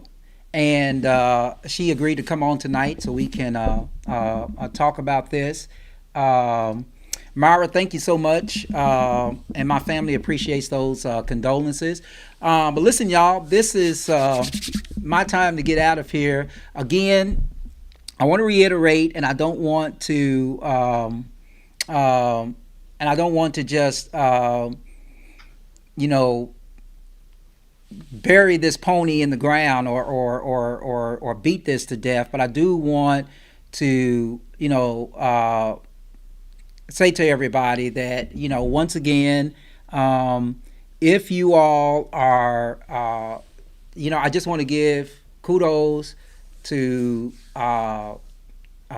and she agreed to come on tonight so we can talk about this. Myra, thank you so much, and my family appreciates those condolences. But listen, y'all, this is my time to get out of here. Again, I want to reiterate, and I don't want to, just, bury this pony in the ground or beat this to death, but I do want to, say to everybody that, once again, if you all are, I just want to give kudos to my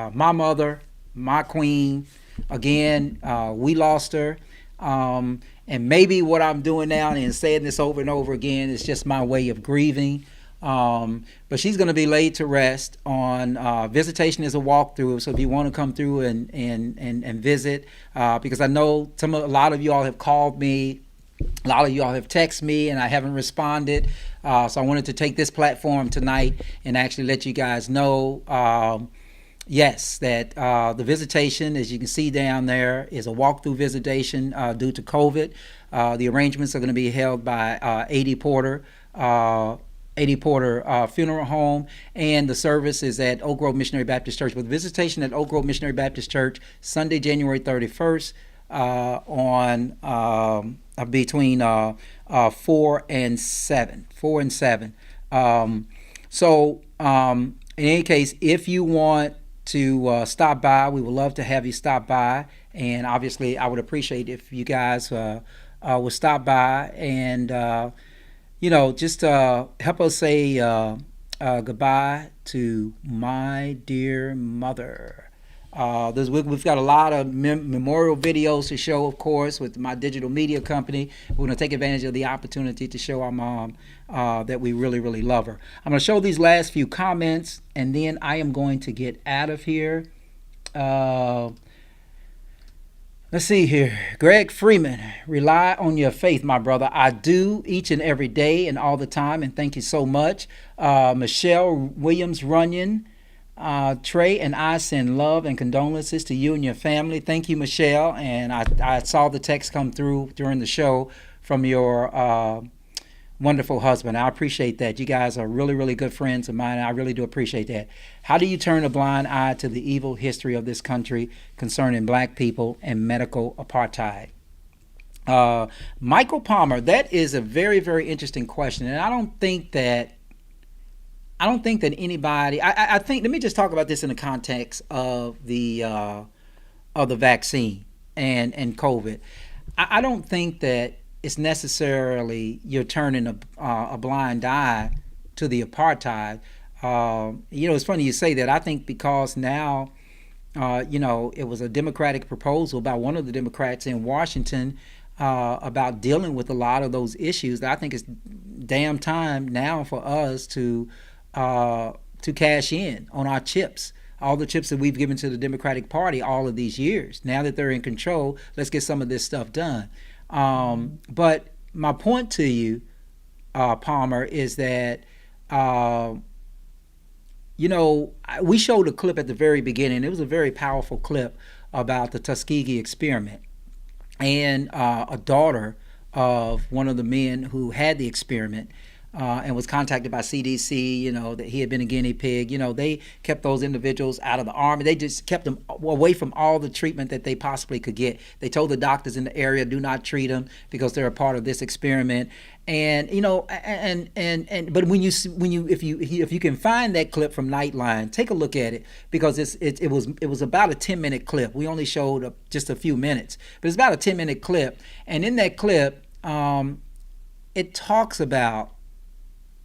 mother, my queen, Again, we lost her. And maybe what I'm doing now and saying this over and over again is just my way of grieving. But she's going to be laid to rest on visitation is a walkthrough. So if you want to come through and visit, because I know a lot of y'all have called me, a lot of y'all have texted me, and I haven't responded. So I wanted to take this platform tonight and actually let you guys know, yes, that the visitation, as you can see down there, is a walkthrough visitation due to COVID. The arrangements are going to be held by 80 Porter Funeral Home, and the service is at Oak Grove Missionary Baptist Church. With visitation at Oak Grove Missionary Baptist Church, Sunday, January 31st, on between 4 and 7. So in any case, if you want to stop by, we would love to have you stop by, and obviously I would appreciate if you guys would stop by and just help us say goodbye to my dear mother. We've got a lot of memorial videos to show, of course, with my digital media company. We're going to take advantage of the opportunity to show our mom that we really, really love her. I'm going to show these last few comments, and then I am going to get out of here. Let's see here. Greg Freeman, rely on your faith, my brother. I do, each and every day and all the time, and thank you so much. Michelle Williams Runyon, Trey and I send love and condolences to you and your family. Thank you, Michelle. And I saw the text come through during the show from your wonderful husband. I appreciate that. You guys are really, really good friends of mine. I really do appreciate that. How do you turn a blind eye to the evil history of this country concerning black people and medical apartheid? Michael Palmer, that is a very, very interesting question. And I don't think that anybody, I think, let me just talk about this in the context of the vaccine and COVID. I don't think that it's necessarily you're turning a blind eye to the apartheid. It's funny you say that. I think because now, it was a Democratic proposal by one of the Democrats in Washington about dealing with a lot of those issues. That I think it's damn time now for us to cash in on our chips, all the chips that we've given to the Democratic Party all of these years. Now that they're in control, let's get some of this stuff done. But my point to you, Palmer, is that, we showed a clip at the very beginning. It was a very powerful clip about the Tuskegee experiment. And a daughter of one of the men who had the experiment and was contacted by CDC, that he had been a guinea pig. They kept those individuals out of the army. They just kept them away from all the treatment that they possibly could get. They told the doctors in the area, do not treat them because they're a part of this experiment. And but if you can find that clip from Nightline, take a look at it, because it was about a 10-minute clip. We only showed just a few minutes, but it's about a 10-minute clip. And in that clip, it talks about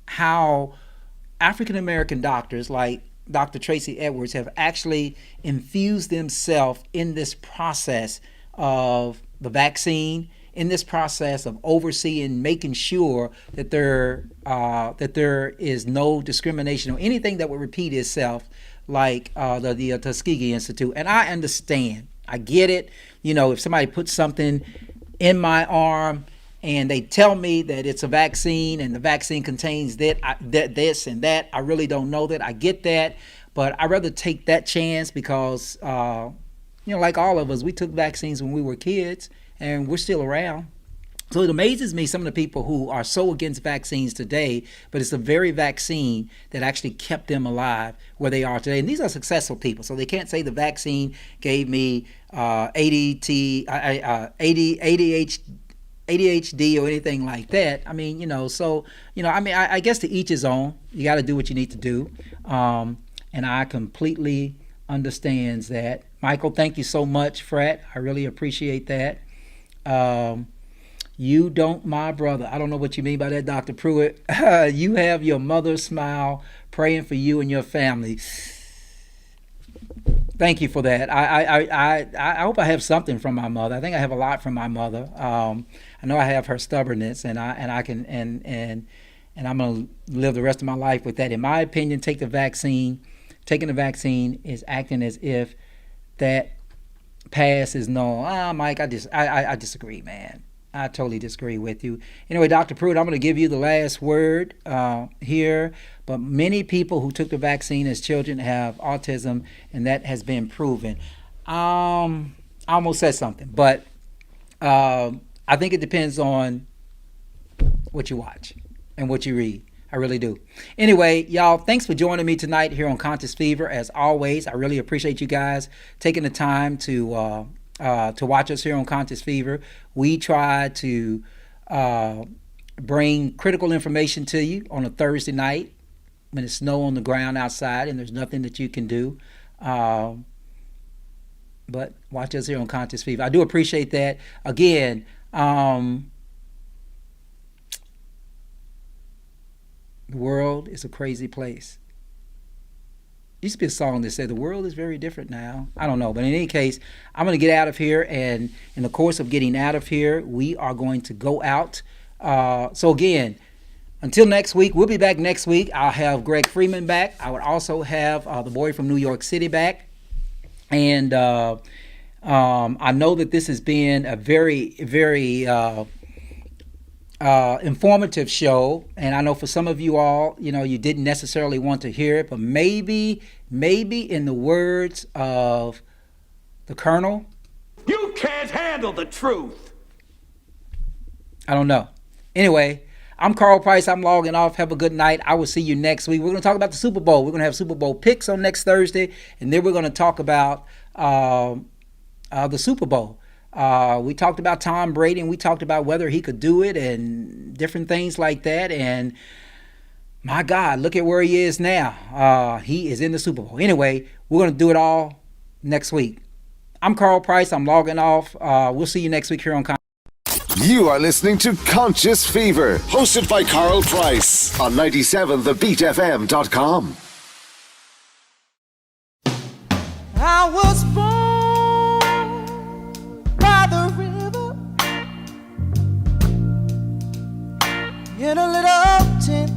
how African American doctors like Dr. Tracy Edwards have actually infused themselves in this process of the vaccine, in this process of overseeing, making sure that there is no discrimination or anything that would repeat itself, like the Tuskegee Institute. And I understand, I get it. If somebody puts something in my arm and they tell me that it's a vaccine and the vaccine contains this and that, I really don't know that. I get that, but I'd rather take that chance because, like all of us, we took vaccines when we were kids and we're still around. So it amazes me, some of the people who are so against vaccines today, but it's the very vaccine that actually kept them alive where they are today. And these are successful people, so they can't say the vaccine gave me ADHD or anything like that. I mean, I guess to each his own. You got to do what you need to do. And I completely understands that. Michael, thank you so much, Fred. I really appreciate that. You don't, my brother. I don't know what you mean by that, Dr. Pruitt. You have your mother's smile, praying for you and your family. Thank you for that. I hope I have something from my mother. I think I have a lot from my mother. I know I have her stubbornness, and I can and I'm gonna live the rest of my life with that. In my opinion, taking the vaccine is acting as if that past is no. Mike, I disagree, man. I totally disagree with you. Anyway, Dr. Pruitt, I'm going to give you the last word here. But many people who took the vaccine as children have autism, and that has been proven. I almost said something, but I think it depends on what you watch and what you read. I really do. Anyway, y'all, thanks for joining me tonight here on Conscious Fever. As always, I really appreciate you guys taking the time to watch us here on Conscious Fever. We try to bring critical information to you on a Thursday night when it's snow on the ground outside and there's nothing that you can do. But watch us here on Conscious Fever. I do appreciate that. Again, the world is a crazy place. Used to be a song that said the world is very different now. I don't know, but in any case, I'm going to get out of here, and in the course of getting out of here, we are going to go out. So again, until next week, we'll be back next week. I'll have Greg Freeman back. I would also have the boy from New York City back, and I know that this has been a very, very informative show, and I know for some of you all, you didn't necessarily want to hear it, but maybe in the words of the Colonel, you can't handle the truth. I don't know. Anyway, I'm Carl Price. I'm logging off. Have a good night. I will see you next week. We're going to talk about the Super Bowl. We're going to have Super Bowl picks on next Thursday, and then we're going to talk about the Super Bowl. We talked about Tom Brady, and we talked about whether he could do it and different things like that. And my God, look at where he is now. He is in the Super Bowl. Anyway, we're going to do it all next week. I'm Carl Price. I'm logging off. We'll see you next week here on You are listening to Conscious Fever, hosted by Carl Price on 97thebeatfm.com. I was born by the river in a little tent.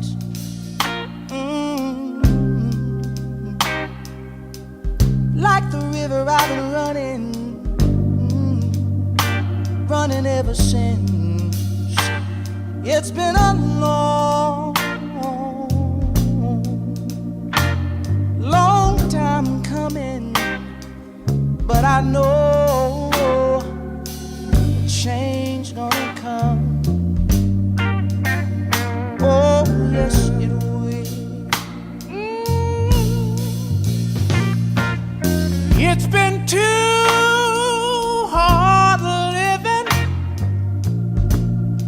Like the river I've been running ever since. It's been a long time coming, but I know change gonna come. Oh yes it will. It's been too hard living,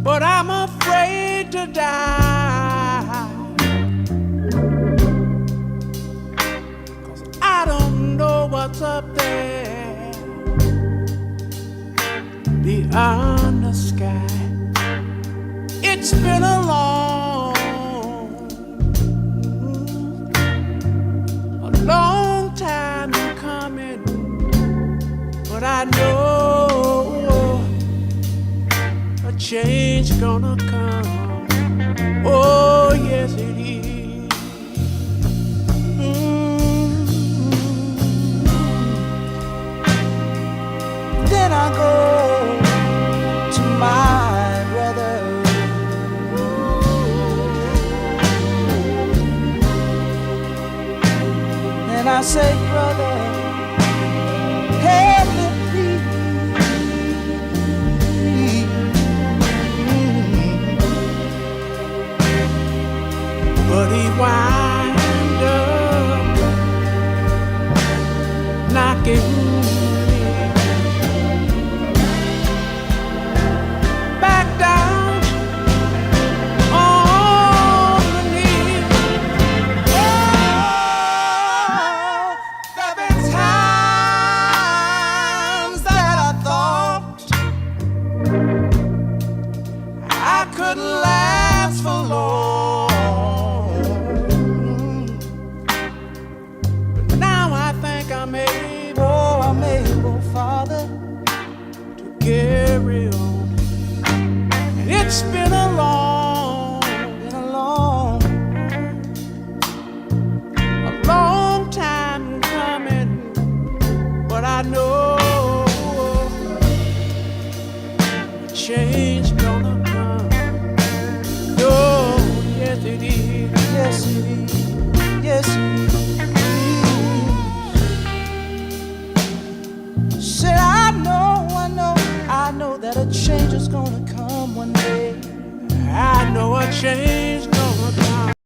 but I'm afraid to die, 'cause I don't know what's up there beyond the sky. It's been a long time coming, but I know a change gonna come. Oh yes it is. Then I go to my brother. And I say, brother, help me please. But he wind up knocking me back down on the knee. Oh, carry on. And it's been a long time coming, but I know change gonna come. Oh, yes it is, yes it is, yes it is. Said I know that a change is gonna come one day. I know a change gonna come.